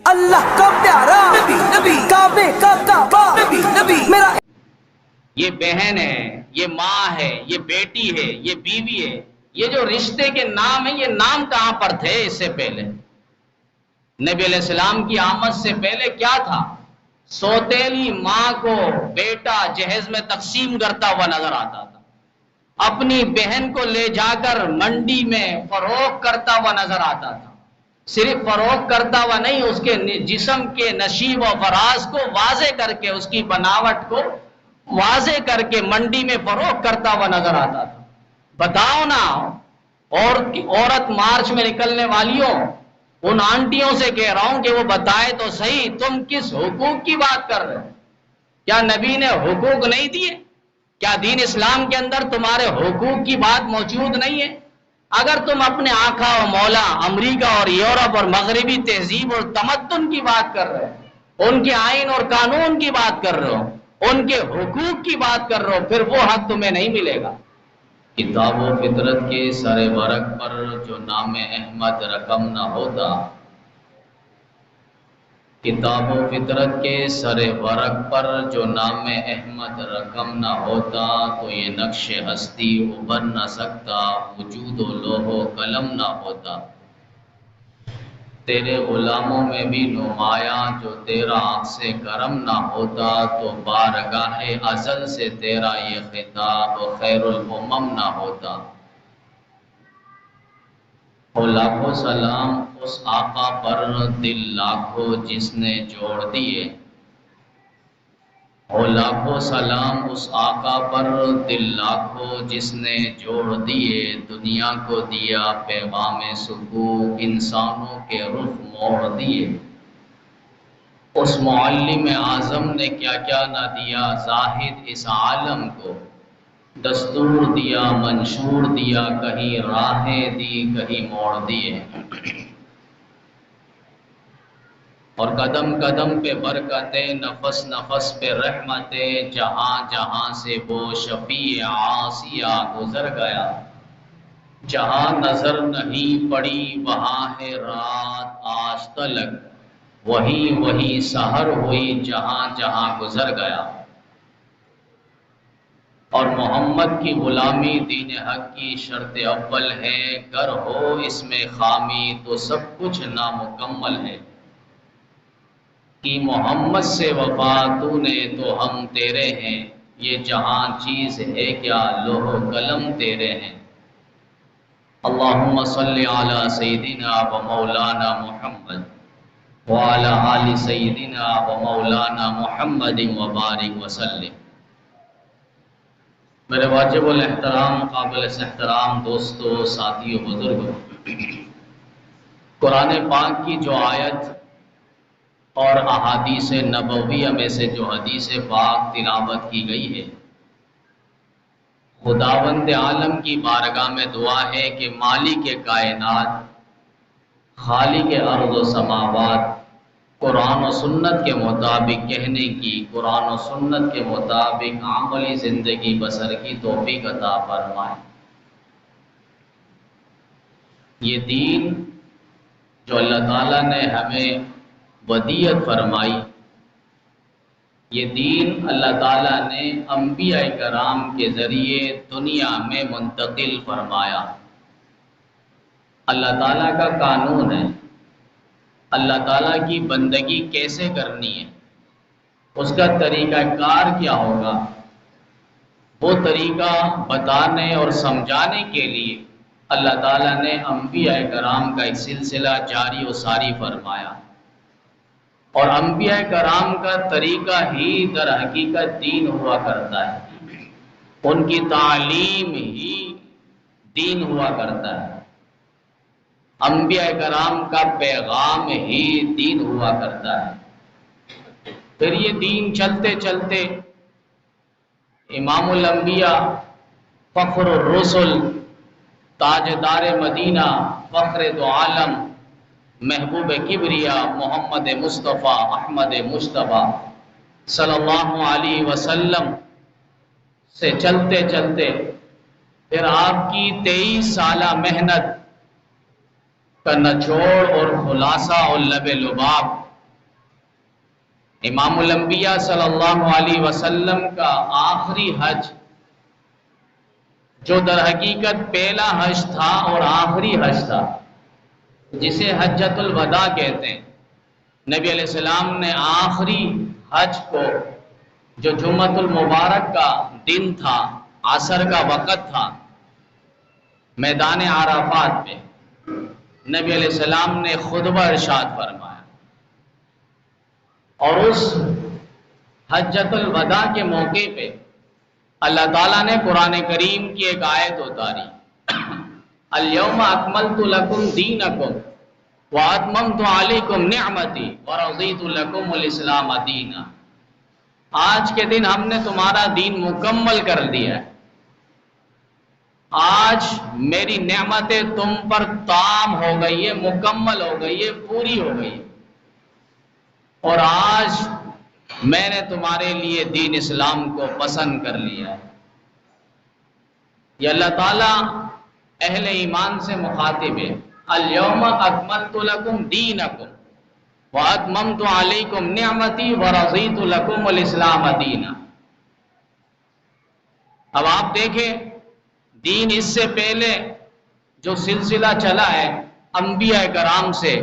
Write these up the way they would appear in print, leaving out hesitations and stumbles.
اللہ کا پیارا نبی کعبے کا کعبہ نبی میرا. یہ بہن ہے، یہ ماں ہے، یہ بیٹی ہے، یہ بیوی ہے. یہ جو رشتے کے نام ہیں، یہ نام کہاں پر تھے اس سے پہلے؟ نبی علیہ السلام کی آمد سے پہلے کیا تھا؟ سوتیلی ماں کو بیٹا جہیز میں تقسیم کرتا ہوا نظر آتا تھا، اپنی بہن کو لے جا کر منڈی میں فروخت کرتا ہوا نظر آتا تھا. صرف فروخت کرتا ہوا نہیں، اس کے جسم کے نشیب و فراز کو واضح کر کے، اس کی بناوٹ کو واضح کر کے منڈی میں فروخت کرتا ہوا نظر آتا تھا. بتاؤ نا، عورت مارچ میں نکلنے والیوں، ان آنٹیوں سے کہہ رہا ہوں کہ وہ بتائے تو صحیح، تم کس حقوق کی بات کر رہے ہو؟ کیا نبی نے حقوق نہیں دیے؟ کیا دین اسلام کے اندر تمہارے حقوق کی بات موجود نہیں ہے؟ اگر تم اپنے آقا و مولا امریکہ اور یورپ اور مغربی تہذیب اور تمدن کی بات کر رہے ہو، ان کے آئین اور قانون کی بات کر رہے ہو، ان کے حقوق کی بات کر رہے ہو، پھر وہ حق تمہیں نہیں ملے گا. کتاب و فطرت کے سر ورق پر جو نام احمد رقم نہ ہوتا، کتاب و فطرت کے سر ورق پر جو نام احمد رقم نہ ہوتا، تو یہ نقش ہستی ابھر نہ سکتا، وجود و لوح و قلم نہ ہوتا. تیرے غلاموں میں بھی نمایاں جو تیرا عکس کرم نہ ہوتا، تو بارگاہ ازل سے تیرا یہ خطاب خیر الامم نہ ہوتا. ہو لاکھوں سلام اس آقا پر دل لاکھوں جس نے جوڑ دیے، ہو لاکھوں سلام اس آقا پر دل لاکھوں جس نے جوڑ دیے. دنیا کو دیا پیغام سکون، انسانوں کے رخ موڑ دیے. اس معلم اعظم نے کیا کیا نہ دیا زاہد اس عالم کو، دستور دیا منشور دیا، کہیں راہیں دی کہیں موڑ دیے. اور قدم قدم پہ برکتیں، نفس نفس پہ رحمتیں، جہاں جہاں سے وہ شفیع عاصیہ گزر گیا. جہاں نظر نہیں پڑی وہاں ہے رات آج تلک، وہی وہی سحر ہوئی جہاں جہاں گزر گیا. اور محمد کی غلامی دین حق کی شرط اول ہے، گر ہو اس میں خامی تو سب کچھ نامکمل ہے. کہ محمد سے وفا تو نے تو ہم تیرے ہیں، یہ جہاں چیز ہے کیا لوح و قلم تیرے ہیں. اللہم صلی علی سیدنا و مولانا محمد وعلی آل سیدنا و مولانا محمد وبارک وسلم. میرے واجب الاحترام قابل احترام دوستو، ساتھیو، بزرگوں، قرآن پاک کی جو آیت اور احادیث نبویہ میں سے جو حدیث پاک تلاوت کی گئی ہے، خداوند عالم کی بارگاہ میں دعا ہے کہ مالک کائنات، خالق ارض و سماوات، قرآن و سنت کے مطابق کہنے کی، قرآن و سنت کے مطابق عملی زندگی بسر کی توفیق عطا فرمائے. یہ دین جو اللہ تعالیٰ نے ہمیں ودیعت فرمائی، یہ دین اللہ تعالیٰ نے انبیاء کرام کے ذریعے دنیا میں منتقل فرمایا. اللہ تعالیٰ کا قانون ہے، اللہ تعالیٰ کی بندگی کیسے کرنی ہے، اس کا طریقہ کار کیا ہوگا، وہ طریقہ بتانے اور سمجھانے کے لیے اللہ تعالیٰ نے انبیاء کرام کا ایک سلسلہ جاری و ساری فرمایا. اور انبیاء کرام کا طریقہ ہی در حقیقت دین ہوا کرتا ہے، ان کی تعلیم ہی دین ہوا کرتا ہے، انبیاء کرام کا پیغام ہی دین ہوا کرتا ہے. پھر یہ دین چلتے چلتے امام الانبیاء، فخر الرسل، تاجدار مدینہ، فخر دو عالم، محبوب کبریا محمد مصطفیٰ احمد مجتبیٰ صلی اللہ علیہ وسلم سے چلتے چلتے پھر آپ کی 23 سالہ محنت کا نچوڑ اور خلاصہ اور لب لباب امام الانبیاء صلی اللہ علیہ وسلم کا آخری حج، جو در حقیقت پہلا حج تھا اور آخری حج تھا، جسے حجۃ الوداع کہتے ہیں، نبی علیہ السلام نے آخری حج کو، جو جمعۃ المبارک کا دن تھا، عصر کا وقت تھا، میدان عرفات پہ نبی علیہ السلام نے خطبہ ارشاد فرمایا، اور اس حجۃ الوداع کے موقع پہ اللہ تعالیٰ نے قرآن کریم کی ایک آیت اتاری، الیوم اکملت لکم دینکم واتممت علیکم نعمتی ورضیت لکم الاسلام دینا۔ آج کے دن ہم نے تمہارا دین مکمل کر دیا ہے، آج میری نعمتیں تم پر تام ہو گئی ہے، مکمل ہو گئی ہے، پوری ہو گئی ہے، اور آج میں نے تمہارے لیے دین اسلام کو پسند کر لیا ہے۔ یہ اللہ تعالیٰ اہل ایمان سے مخاطب ہے، الیوم اکملت لکم دینکم واتممت علیکم نعمتی ورضیت لکم الاسلام دینا۔ اب آپ دیکھیں، دین اس سے پہلے جو سلسلہ چلا ہے انبیاء کرام سے،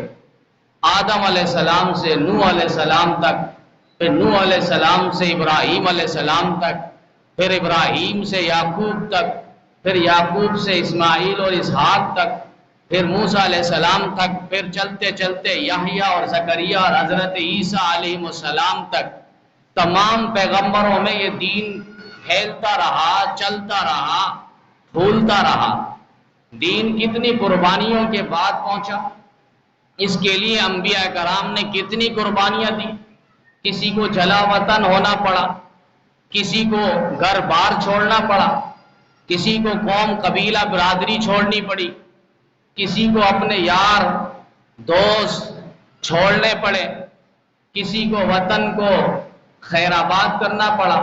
آدم علیہ السلام سے نوح علیہ السلام تک، پھر نوح علیہ السلام سے ابراہیم علیہ السلام تک، پھر ابراہیم سے یعقوب تک، پھر یعقوب سے اسماعیل اور اسحاق تک، پھر موسیٰ علیہ السلام تک، پھر چلتے چلتے یحییٰ اور زکریا اور حضرت عیسیٰ علیہ السلام تک، تمام پیغمبروں میں یہ دین پھیلتا رہا، چلتا رہا، پھولتا رہا۔ دین کتنی قربانیوں کے بعد پہنچا، اس کے لیے انبیاء کرام نے کتنی قربانیاں دی۔ کسی کو جلا وطن ہونا پڑا، کسی کو گھر بار چھوڑنا پڑا، کسی کو قوم قبیلہ برادری چھوڑنی پڑی، کسی کو اپنے یار دوست چھوڑنے پڑے، کسی کو وطن کو خیر آباد کرنا پڑا،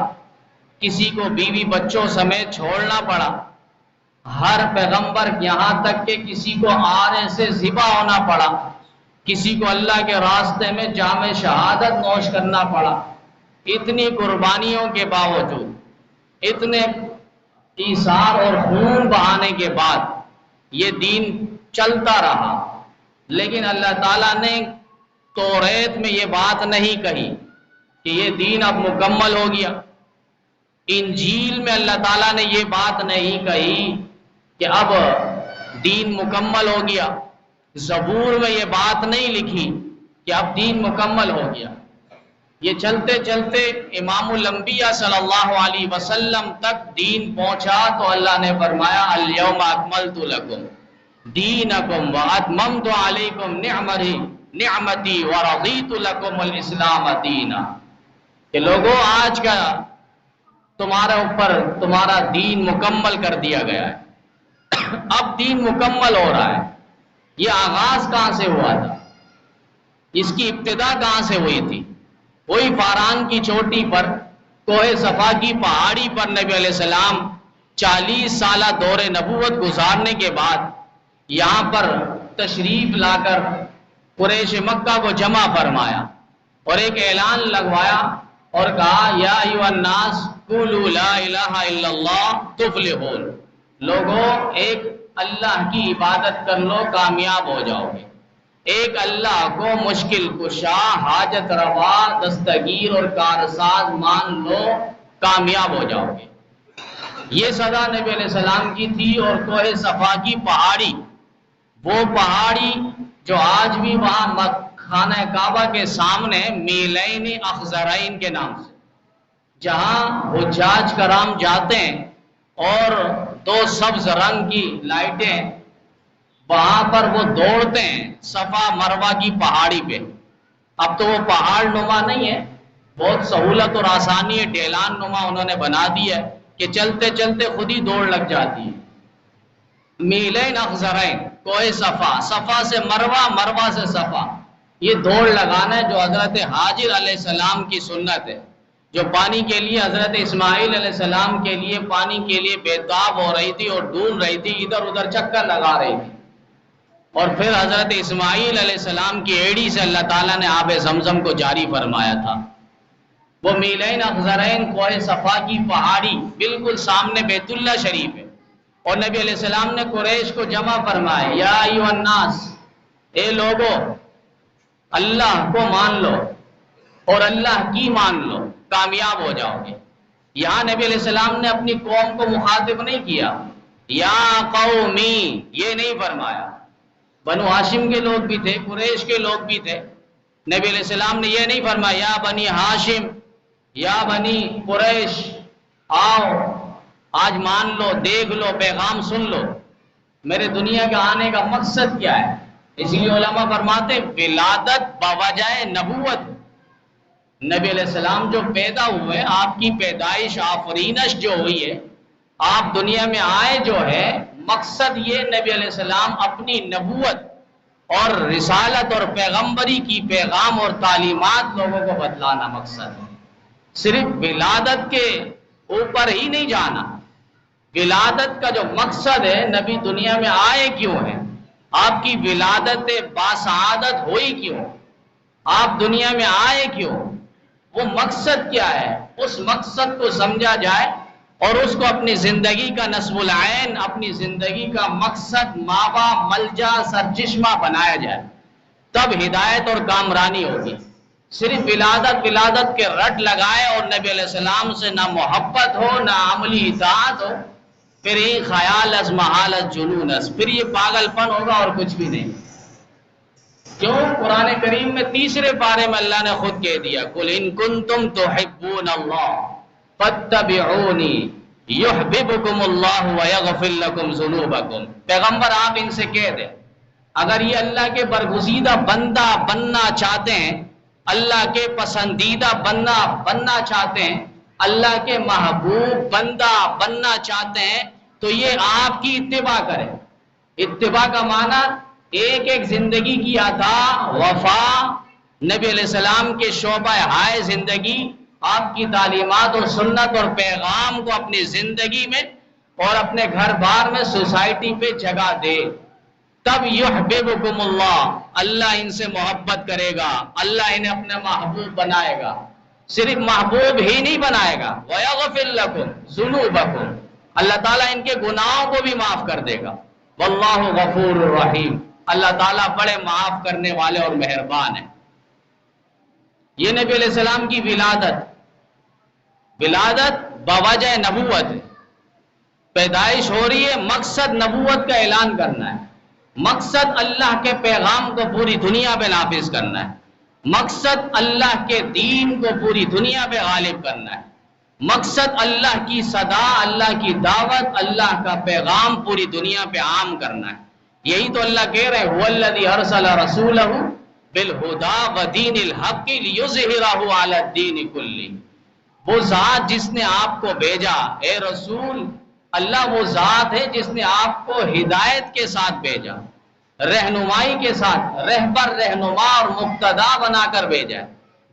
کسی کو بیوی بچوں سمیت چھوڑنا پڑا۔ ہر پیغمبر یہاں تک کہ کسی کو آرے سے ذبح ہونا پڑا، کسی کو اللہ کے راستے میں جام شہادت نوش کرنا پڑا۔ اتنی قربانیوں کے باوجود، اتنے ایثار اور خون بہانے کے بعد یہ دین چلتا رہا، لیکن اللہ تعالیٰ نے توریت میں یہ بات نہیں کہی کہ یہ دین اب مکمل ہو گیا، انجیل میں اللہ تعالیٰ نے یہ بات نہیں کہی کہ اب دین مکمل ہو گیا، زبور میں یہ بات نہیں لکھی کہ اب دین مکمل ہو گیا۔ یہ چلتے چلتے امام الانبیاء صلی اللہ علیہ وسلم تک دین پہنچا تو اللہ نے فرمایا الیوم اکملت لکم دینکم واتممت علیکم نعمتی ورضیت لکم الاسلام دینا، کہ لوگوں آج کا تمہارے اوپر تمہارا دین مکمل کر دیا گیا ہے۔ اب دین مکمل ہو رہا ہے۔ یہ آغاز کہاں سے ہوا تھا، اس کی ابتدا کہاں سے ہوئی تھی؟ وہی فاران کی چوٹی پر، کوہ صفا کی پہاڑی پر نبی علیہ السلام 40 سالہ دور نبوت گزارنے کے بعد یہاں پر تشریف لا کر قریش مکہ کو جمع فرمایا اور ایک اعلان لگوایا اور کہا یا ایھا الناس قولوا لا الہ الا اللہ تفلحون، لوگوں ایک اللہ کی عبادت کر لو کامیاب ہو جاؤ گے، ایک اللہ کو مشکل کشا، حاجت روا، دستگیر اور کارساز مان لو کامیاب ہو جاؤ گے۔ یہ صدا نبی علیہ السلام کی تھی، اور کوہ صفا کی پہاڑی، وہ پہاڑی جو آج بھی وہاں خانہ کعبہ کے سامنے میلین اخضرین کے نام سے، جہاں حجاج کرام جاتے ہیں اور 2 سبز رنگ کی لائٹیں، وہاں پر وہ دوڑتے ہیں صفا مروہ کی پہاڑی پہ۔ اب تو وہ پہاڑ نما نہیں ہے، بہت سہولت اور آسانی ہے، ڈھلان نما انہوں نے بنا دی ہے کہ چلتے چلتے خود ہی دوڑ لگ جاتی ہے۔ میلین اخضرین، کوہ صفا، صفا سے مروہ، مروہ سے صفا، یہ دوڑ لگانا ہے جو حضرت حاجر علیہ السلام کی سنت ہے، جو پانی کے لیے حضرت اسماعیل علیہ السلام کے لیے پانی کے لیے بےتاب ہو رہی تھی اور ڈھونڈ رہی تھی، ادھر ادھر چکر لگا رہی تھی، اور پھر حضرت اسماعیل علیہ السلام کی ایڑی سے اللہ تعالیٰ نے آب زمزم کو جاری فرمایا تھا۔ وہ میلین اخضرین کوہ صفا کی پہاڑی بالکل سامنے بیت اللہ شریف ہے، اور نبی علیہ السلام نے قریش کو جمع فرمایا، یا ایھا الناس، اے لوگو اللہ کو مان لو اور اللہ کی مان لو، کامیاب ہو جاؤ گے۔ یہاں نبی علیہ السلام نے اپنی قوم کو مخاطب نہیں کیا، یا قومی یہ نہیں فرمایا۔ بنو ہاشم کے لوگ بھی تھے، قریش کے لوگ بھی تھے، نبی علیہ السلام نے یہ نہیں فرمایا یا بنی ہاشم یا بنی قریش آؤ آج مان لو، دیکھ لو، پیغام سن لو، میرے دنیا کے آنے کا مقصد کیا ہے۔ اس لیے علماء فرماتے ولادت بوجہ نبوت، نبی علیہ السلام جو پیدا ہوئے، آپ کی پیدائش آفرینش جو ہوئی ہے، آپ دنیا میں آئے جو ہے، مقصد یہ نبی علیہ السلام اپنی نبوت اور رسالت اور پیغمبری کی پیغام اور تعلیمات لوگوں کو بتلانا مقصد ہے۔ صرف ولادت کے اوپر ہی نہیں جانا، ولادت کا جو مقصد ہے، نبی دنیا میں آئے کیوں ہیں، آپ کی ولادت باسعادت ہوئی کیوں، آپ دنیا میں آئے کیوں، وہ مقصد کیا ہے، اس مقصد کو سمجھا جائے اور اس کو اپنی زندگی کا نصب العین، اپنی زندگی کا مقصد، ماوا، ملجا، سرچشمہ بنایا جائے، تب ہدایت اور کامرانی ہوگی۔ صرف ولادت کے رٹ لگائے اور نبی علیہ السلام سے نہ محبت ہو نہ عملی اطاعت ہو، پھر یہ خیال از محال از جنون از، پھر یہ پاگل پن ہوگا اور کچھ بھی نہیں۔ کیوں؟ قرآن کریم میں تیسرے پارے میں اللہ نے خود کہہ دیا، قل ان کنتم تحبون اللہ فاتبعونی یحببکم اللہ ویغفر لکم ذنوبکم۔ پیغمبر آپ ان سے کہہ دیں اگر یہ اللہ کے برگزیدہ بندہ بننا چاہتے ہیں، اللہ کے پسندیدہ بندہ بننا چاہتے ہیں، اللہ کے محبوب بندہ بننا چاہتے ہیں، تو یہ آپ کی اتباع کریں۔ اتباع کا معنی ایک ایک زندگی کی عطا، وفا، نبی علیہ السلام کے شعبہ ہائے زندگی، آپ کی تعلیمات اور سنت اور پیغام کو اپنی زندگی میں اور اپنے گھر بار میں، سوسائٹی پہ جگہ دے، تب یحببکم اللہ، اللہ ان سے محبت کرے گا، اللہ انہیں اپنا محبوب بنائے گا۔ صرف محبوب ہی نہیں بنائے گا، ویغفر لکم ذنوبکم، اللہ تعالیٰ ان کے گناہوں کو بھی معاف کر دے گا۔ واللہ غفور الرحیم، اللہ تعالیٰ بڑے معاف کرنے والے اور مہربان ہیں۔ یہ نبی علیہ السلام کی ولادت بوجہ نبوت ہے، پیدائش ہو رہی ہے، مقصد نبوت کا اعلان کرنا ہے، مقصد اللہ کے پیغام کو پوری دنیا پہ نافذ کرنا ہے، مقصد اللہ کے دین کو پوری دنیا پہ غالب کرنا ہے، مقصد اللہ کی صدا، اللہ کی دعوت، اللہ کا پیغام پوری دنیا پہ عام کرنا ہے۔ یہی تو اللہ کہہ رہے ہیں وَالَّذِي أَرْسَلَ رَسُولَهُ بِالْهُدَى وَدِينِ الْحَقِّ لِيُظْهِرَهُ عَلَى الدِّينِ كُلِّهِ، وہ ذات جس نے آپ کو بھیجا، اے رسول، اللہ وہ ذات ہے جس نے آپ کو ہدایت کے ساتھ بھیجا، رہنمائی کے ساتھ، رہبر، رہنما اور مقتدا بنا کر بھیجا،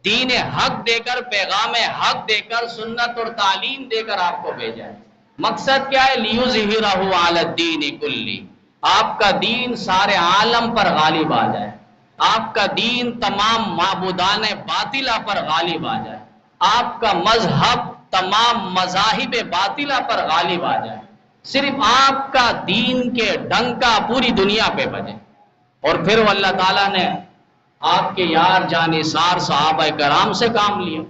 دین حق دے کر، پیغام حق دے کر، سنت اور تعلیم دے کر آپ کو بھیجا ہے۔ مقصد کیا ہے؟ لِيُظْهِرَهُ عَلَى الدِّينِ كُلِّهِ، آپ کا دین سارے عالم پر غالب آ جائے، آپ کا دین تمام معبودان باطلہ پر غالب آ جائے، آپ کا مذہب تمام مذاہب باطلہ پر غالب آ جائے، صرف آپ کا دین کے ڈنکا پوری دنیا پہ بجے۔ اور پھر وہ اللہ تعالیٰ نے آپ کے یار جانثار صحابہ کرام سے کام لیا،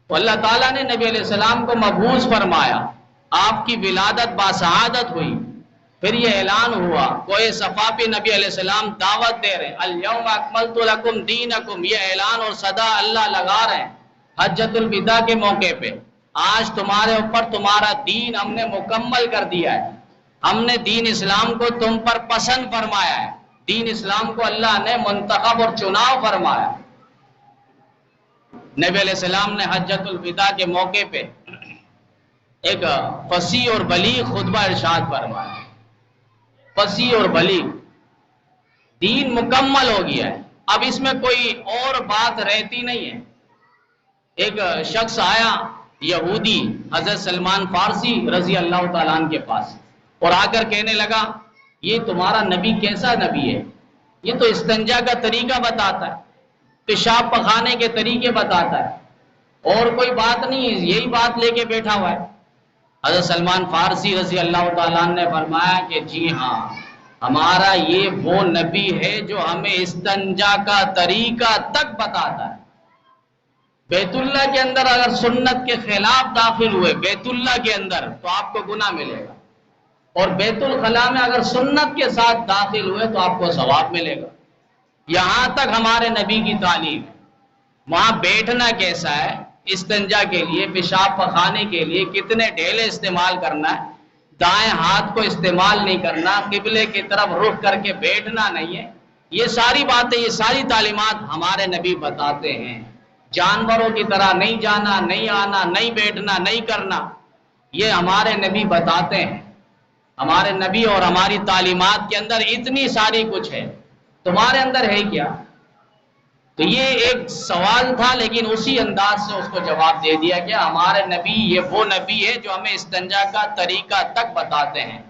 تو اللہ تعالیٰ نے نبی علیہ السلام کو مبعوث فرمایا، آپ کی ولادت باسعادت ہوئی، پھر یہ اعلان ہوا، کوئی صفا پہ نبی علیہ السلام دعوت دے رہے ہیں، الیوم اکملت لکم دینکم، یہ اعلان اور صدا اللہ لگا رہے ہیں حجۃ الوداع کے موقع پہ، آج تمہارے اوپر تمہارا دین ہم نے مکمل کر دیا ہے، ہم نے دین اسلام کو تم پر پسند فرمایا ہے، دین اسلام کو اللہ نے منتخب اور چناؤ فرمایا۔ نبی علیہ السلام نے حجۃ الوداع کے موقع پہ ایک فصیح اور بلیغ خطبہ ارشاد فرمایا، فصیح اور بلیغ، دین مکمل ہو گیا ہے، اب اس میں کوئی اور بات رہتی نہیں ہے۔ ایک شخص آیا یہودی حضرت سلمان فارسی رضی اللہ تعالیٰ عنہ کے پاس، اور آ کر کہنے لگا یہ تمہارا نبی کیسا نبی ہے، یہ تو استنجا کا طریقہ بتاتا ہے، پیشاب پخانے کے طریقے بتاتا ہے، اور کوئی بات نہیں، یہی بات لے کے بیٹھا ہوا ہے۔ حضرت سلمان فارسی رضی اللہ تعالیٰ عنہ نے فرمایا کہ جی ہاں، ہمارا یہ وہ نبی ہے جو ہمیں استنجا کا طریقہ تک بتاتا ہے۔ بیت اللہ کے اندر اگر سنت کے خلاف داخل ہوئے بیت اللہ کے اندر تو آپ کو گناہ ملے گا، اور بیت الخلاء میں اگر سنت کے ساتھ داخل ہوئے تو آپ کو ثواب ملے گا۔ یہاں تک ہمارے نبی کی تعلیم ہے۔ وہاں بیٹھنا کیسا ہے، استنجا کے لیے، پیشاب پخانے کے لیے کتنے ڈھیلے استعمال کرنا ہے، دائیں ہاتھ کو استعمال نہیں کرنا، قبلے کی طرف رخ کر کے بیٹھنا نہیں ہے، یہ ساری باتیں، یہ ساری تعلیمات ہمارے نبی بتاتے ہیں۔ جانوروں کی طرح نہیں جانا، نہیں آنا، نہیں بیٹھنا، نہیں کرنا، یہ ہمارے نبی بتاتے ہیں۔ ہمارے نبی اور ہماری تعلیمات کے اندر اتنی ساری کچھ ہے، تمہارے اندر ہے کیا؟ تو یہ ایک سوال تھا، لیکن اسی انداز سے اس کو جواب دے دیا کہ ہمارے نبی یہ وہ نبی ہے جو ہمیں استنجا کا طریقہ تک بتاتے ہیں۔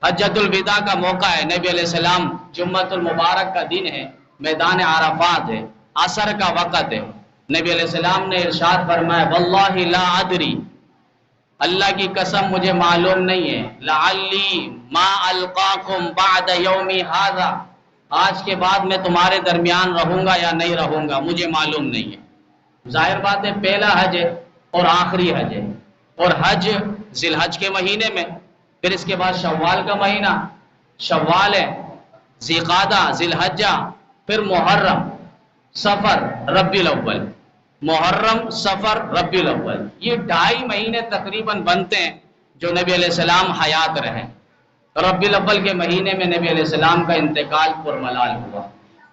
حجۃ الوداع کا موقع ہے، نبی علیہ السلام، جمعۃ المبارک کا دن ہے، میدان عرفات ہے، عصر کا وقت ہے، نبی علیہ السلام نے ارشاد فرمایا واللہ لا ادری، اللہ کی قسم مجھے معلوم نہیں ہے، لعلی ما القاکم بعد یومی ھذا، آج کے بعد میں تمہارے درمیان رہوں گا یا نہیں رہوں گا مجھے معلوم نہیں ہے۔ ظاہر بات ہے پہلا حج ہے اور آخری حج ہے، اور حج ذی الحج کے مہینے میں، پھر اس کے بعد شوال کا مہینہ، شوال ہے، ذی قعدہ، ذی الحجہ، پھر محرم، صفر، ربیع الاول، محرم، صفر، ربیع الاول، یہ 2.5 مہینے تقریباً بنتے ہیں جو نبی علیہ السلام حیات رہے۔ ربیع الاول کے مہینے میں نبی علیہ السلام کا انتقال پرملال ہوا۔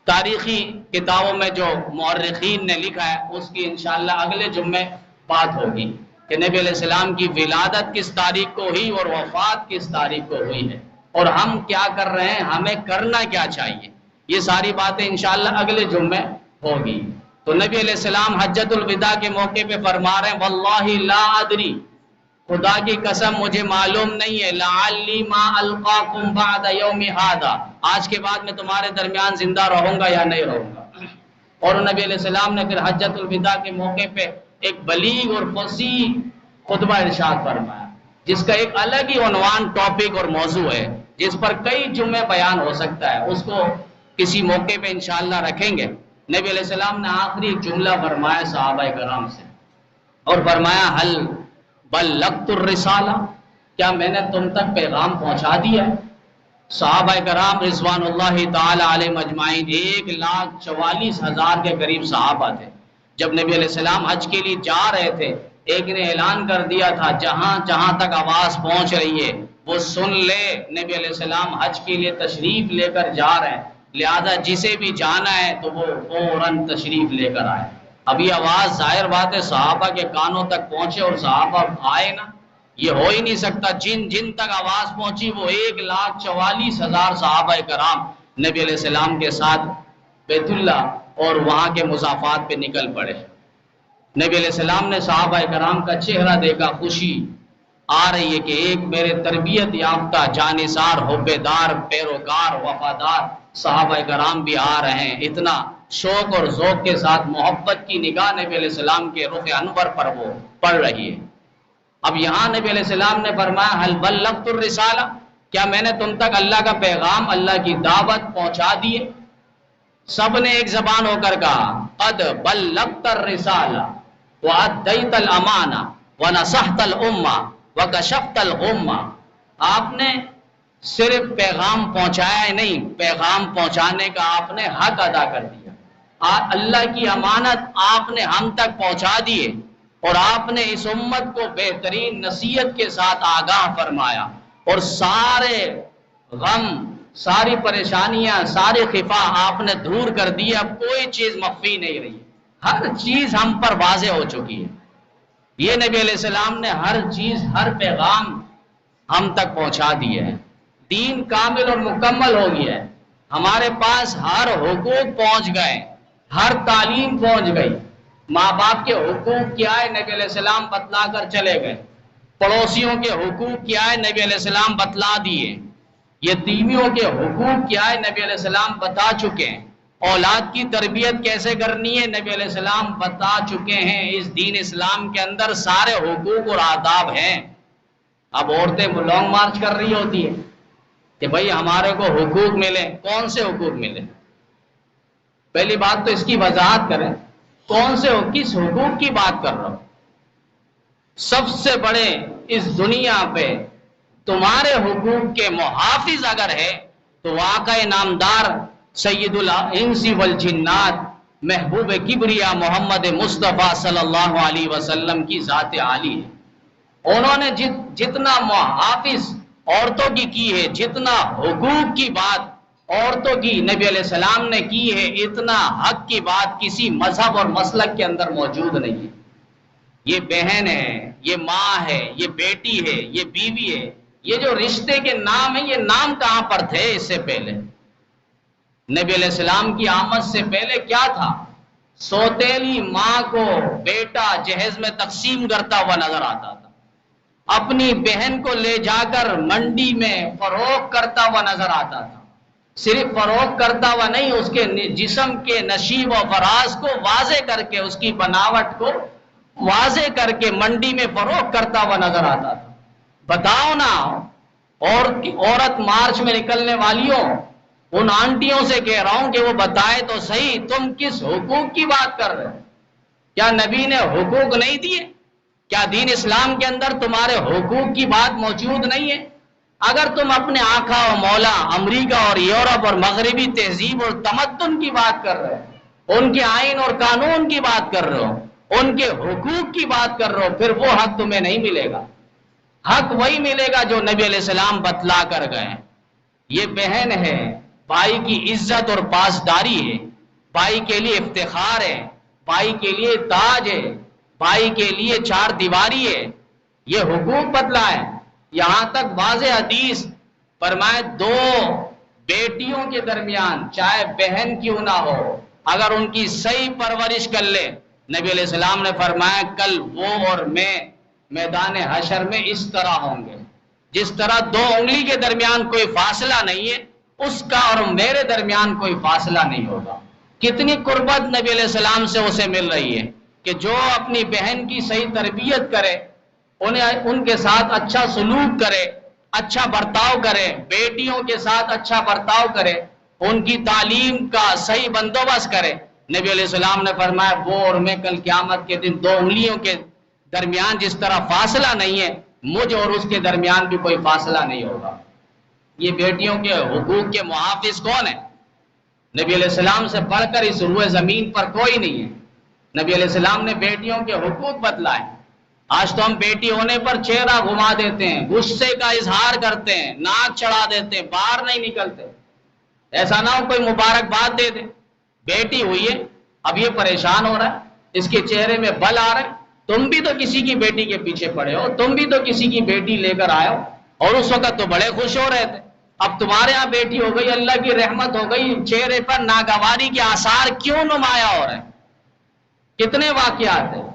تاریخی کتابوں میں جو مورخین نے لکھا ہے اس کی انشاءاللہ اگلے جمعے بات ہوگی کہ نبی علیہ السلام کی ولادت کس تاریخ کو ہوئی اور وفات کس تاریخ کو ہوئی ہے، اور ہم کیا کر رہے ہیں، ہمیں کرنا کیا چاہیے، یہ ساری باتیں انشاءاللہ اگلے جمعے ہوگی۔ تو نبی علیہ السلام حجۃ الوداع کے موقع پہ فرما رہے ہیں واللہ لا ادری، خدا کی قسم مجھے معلوم نہیں ہے، لعلی ما القاکم بعد یوم ھذا، آج کے بعد میں تمہارے درمیان زندہ رہوں گا یا نہیں رہوں گا۔ اور نبی علیہ السلام نے پھر حجۃ الوداع کے موقع پہ ایک بلیغ اور فصیح خطبہ ارشاد فرمایا، جس کا ایک الگ ہی عنوان، ٹاپک اور موضوع ہے، جس پر کئی جمعے بیان ہو سکتا ہے، اس کو کسی موقع پہ انشاءاللہ رکھیں گے۔ نبی علیہ السلام نے آخری جملہ فرمایا صحابہ کرام سے، اور فرمایا حل بلغت الرسالہ، کیا میں نے تم تک پیغام پہنچا دیا ہے؟ صحابہ کرام رضوان اللہ تعالی علیہم اجمعین 1,44,000 کے قریب صحابہ تھے۔ جب نبی علیہ السلام حج کے لیے جا رہے تھے، ایک نے اعلان کر دیا تھا جہاں جہاں تک آواز پہنچ رہی ہے وہ سن لے، نبی علیہ السلام حج کے لیے تشریف لے کر جا رہے ہیں، لہذا جسے بھی جانا ہے تو وہ فوراً تشریف لے کر آئے۔ اب یہ آواز ظاہر بات ہے صحابہ کے کانوں تک پہنچے اور صحابہ آئے نا، یہ ہو ہی نہیں سکتا۔ جن جن تک آواز پہنچی وہ 1,44,000 صحابہ کرام نبی علیہ السلام کے ساتھ بیت اللہ اور وہاں کے مضافات پہ نکل پڑے۔ نبی علیہ السلام نے صحابہ کرام کا چہرہ دیکھا، خوشی آ رہی ہے کہ ایک میرے تربیت یافتہ، جانثار، حبیدار، پیروکار، وفادار صحابہ کرام بھی آ رہے ہیں۔ اتنا شوق اور ذوق کے ساتھ محبت کی نگاہ نبی علیہ السلام کے رخ انور پر وہ پڑ رہی ہے۔ اب یہاں نبی علیہ السلام نے فرمایا حل بلغت الرسالہ، کیا میں نے تم تک اللہ کا پیغام، اللہ کی دعوت پہنچا دیے؟ سب نے ایک زبان ہو کر کہا قد بلغت الرسالہ وادیت الامانہ ونصحت الامہ وکشفت الغمہ، آپ نے صرف پیغام پہنچایا ہی نہیں، پیغام پہنچانے کا آپ نے حق ادا کر دیا۔ اللہ کی امانت آپ نے ہم تک پہنچا دیے، اور آپ نے اس امت کو بہترین نصیحت کے ساتھ آگاہ فرمایا، اور سارے غم، ساری پریشانیاں، ساری خفا آپ نے دور کر دی۔ اب کوئی چیز مخفی نہیں رہی، ہر چیز ہم پر واضح ہو چکی ہے۔ یہ نبی علیہ السلام نے ہر چیز، ہر پیغام ہم تک پہنچا دیا ہے۔ دین کامل اور مکمل ہو گیا ہے، ہمارے پاس ہر حقوق پہنچ گئے، ہر تعلیم پہنچ گئی۔ ماں باپ کے حقوق کیا ہے نبی علیہ السلام بتلا کر چلے گئے، پڑوسیوں کے حقوق کیا ہے نبی علیہ السلام بتلا دیے، یتیمیوں کے حقوق کیا ہے نبی علیہ السلام بتا چکے ہیں، اولاد کی تربیت کیسے کرنی ہے نبی علیہ السلام بتا چکے ہیں. اس دین اسلام کے اندر سارے حقوق اور آداب ہیں. اب عورتیں لانگ مارچ کر رہی ہوتی ہے کہ بھائی ہمارے کو حقوق ملے. کون سے حقوق ملے؟ پہلی بات تو اس کی وضاحت کریں. کون سے کس حقوق کی بات کر رہا ہوں؟ سب سے بڑے اس دنیا پہ تمہارے حقوق کے محافظ اگر ہے تو واقع نامدار سید الانس والجنات محبوب کبریا محمد مصطفیٰ صلی اللہ علیہ وسلم کی ذات عالی ہے. انہوں نے جتنا محافظ عورتوں کی ہے، جتنا حقوق کی بات عورتوں کی نبی علیہ السلام نے کی ہے، اتنا حق کی بات کسی مذہب اور مسلک کے اندر موجود نہیں ہے. یہ بہن ہے، یہ ماں ہے، یہ بیٹی ہے، یہ بیوی ہے. یہ جو رشتے کے نام ہیں، یہ نام کہاں پر تھے اس سے پہلے؟ نبی علیہ السلام کی آمد سے پہلے کیا تھا؟ سوتیلی ماں کو بیٹا جہیز میں تقسیم کرتا ہوا نظر آتا تھا. اپنی بہن کو لے جا کر منڈی میں فروخت کرتا ہوا نظر آتا تھا. صرف فروخت کرتا ہوا نہیں، اس کے جسم کے نشیب و فراز کو واضح کر کے، اس کی بناوٹ کو واضح کر کے منڈی میں فروخت کرتا ہوا نظر آتا تھا. بتاؤ نا، اور عورت مارچ میں نکلنے والیوں، ان آنٹیوں سے کہہ رہا ہوں کہ وہ بتائے تو صحیح تم کس حقوق کی بات کر رہے ہو؟ کیا نبی نے حقوق نہیں دیے؟ کیا دین اسلام کے اندر تمہارے حقوق کی بات موجود نہیں ہے؟ اگر تم اپنے آقا و مولا امریکہ اور یورپ اور مغربی تہذیب اور تمدن کی بات کر رہے ہو، ان کے آئین اور قانون کی بات کر رہے ہو، ان کے حقوق کی بات کر رہے ہو، پھر وہ حق تمہیں نہیں ملے گا. حق وہی ملے گا جو نبی علیہ السلام بتلا کر گئے. یہ بہن ہے، بھائی کی عزت اور پاسداری ہے، بھائی کے لیے افتخار ہے، بھائی کے لیے تاج ہے، بھائی کے لیے چار دیواری ہے. یہ حقوق بتلا ہے. یہاں تک واضح حدیث فرمائے دو بیٹیوں کے درمیان چاہے بہن کیوں نہ ہو، اگر ان کی صحیح پرورش کر لے، نبی علیہ السلام نے فرمایا کل وہ اور میں میدان حشر میں اس طرح ہوں گے جس طرح دو انگلی کے درمیان کوئی فاصلہ نہیں ہے، اس کا اور میرے درمیان کوئی فاصلہ نہیں ہوگا. کتنی قربت نبی علیہ السلام سے اسے مل رہی ہے کہ جو اپنی بہن کی صحیح تربیت کرے، ان کے ساتھ اچھا سلوک کرے، اچھا برتاؤ کرے، بیٹیوں کے ساتھ اچھا برتاؤ کرے، ان کی تعلیم کا صحیح بندوبست کرے. نبی علیہ السلام نے فرمایا وہ اور میں کل قیامت کے دن دو انگلیوں کے درمیان جس طرح فاصلہ نہیں ہے، مجھ اور اس کے درمیان بھی کوئی فاصلہ نہیں ہوگا. یہ بیٹیوں کے حقوق کے محافظ کون ہیں؟ نبی علیہ السلام سے بڑھ کر اس روئے زمین پر کوئی نہیں ہے. نبی علیہ السلام نے بیٹیوں کے حقوق بتلائے. آج تو ہم بیٹی ہونے پر چہرہ گھما دیتے ہیں، غصے کا اظہار کرتے ہیں، ناک چڑھا دیتے ہیں، باہر نہیں نکلتے. ایسا نہ ہو کوئی مبارکباد دے دے، بیٹی ہوئی ہے، اب یہ پریشان ہو رہا ہے، اس کے چہرے میں بل آ رہا ہے. تم بھی تو کسی کی بیٹی کے پیچھے پڑے ہو، تم بھی تو کسی کی بیٹی لے کر آئے ہو، اور اس وقت تو بڑے خوش ہو رہے تھے. اب تمہارے ہاں بیٹی ہو گئی، اللہ کی رحمت ہو گئی، چہرے پر ناگواری کے آثار کیوں نمایاں ہو رہے ہیں؟ کتنے واقعات ہیں.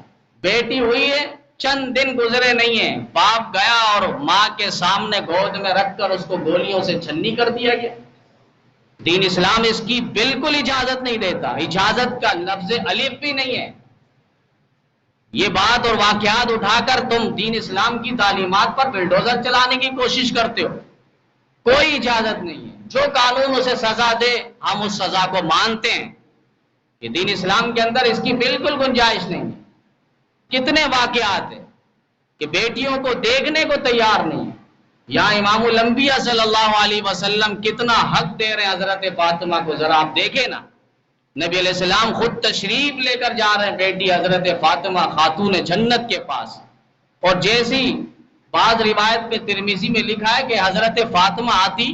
بیٹی ہوئی ہے، چند دن گزرے نہیں ہیں، باپ گیا اور ماں کے سامنے گود میں رکھ کر اس کو گولیوں سے چھنی کر دیا گیا. دین اسلام اس کی بالکل اجازت نہیں دیتا، اجازت کا لفظ الف بھی نہیں ہے. یہ بات اور واقعات اٹھا کر تم دین اسلام کی تعلیمات پر بلڈوزر چلانے کی کوشش کرتے ہو. کوئی اجازت نہیں ہے. جو قانون اسے سزا دے ہم اس سزا کو مانتے ہیں. یہ دین اسلام کے اندر اس کی بالکل گنجائش نہیں ہے. کتنے واقعات ہیں کہ بیٹیوں کو دیکھنے کو تیار نہیں ہے. یہاں امام الانبیاء صلی اللہ علیہ وسلم کتنا حق دے رہے ہیں حضرت فاطمہ کو، ذرا آپ دیکھیں نا. نبی علیہ السلام خود تشریف لے کر جا رہے ہیں بیٹی حضرت فاطمہ خاتون جنت کے پاس، اور جیسی بعض روایت میں ترمذی میں لکھا ہے کہ حضرت فاطمہ آتی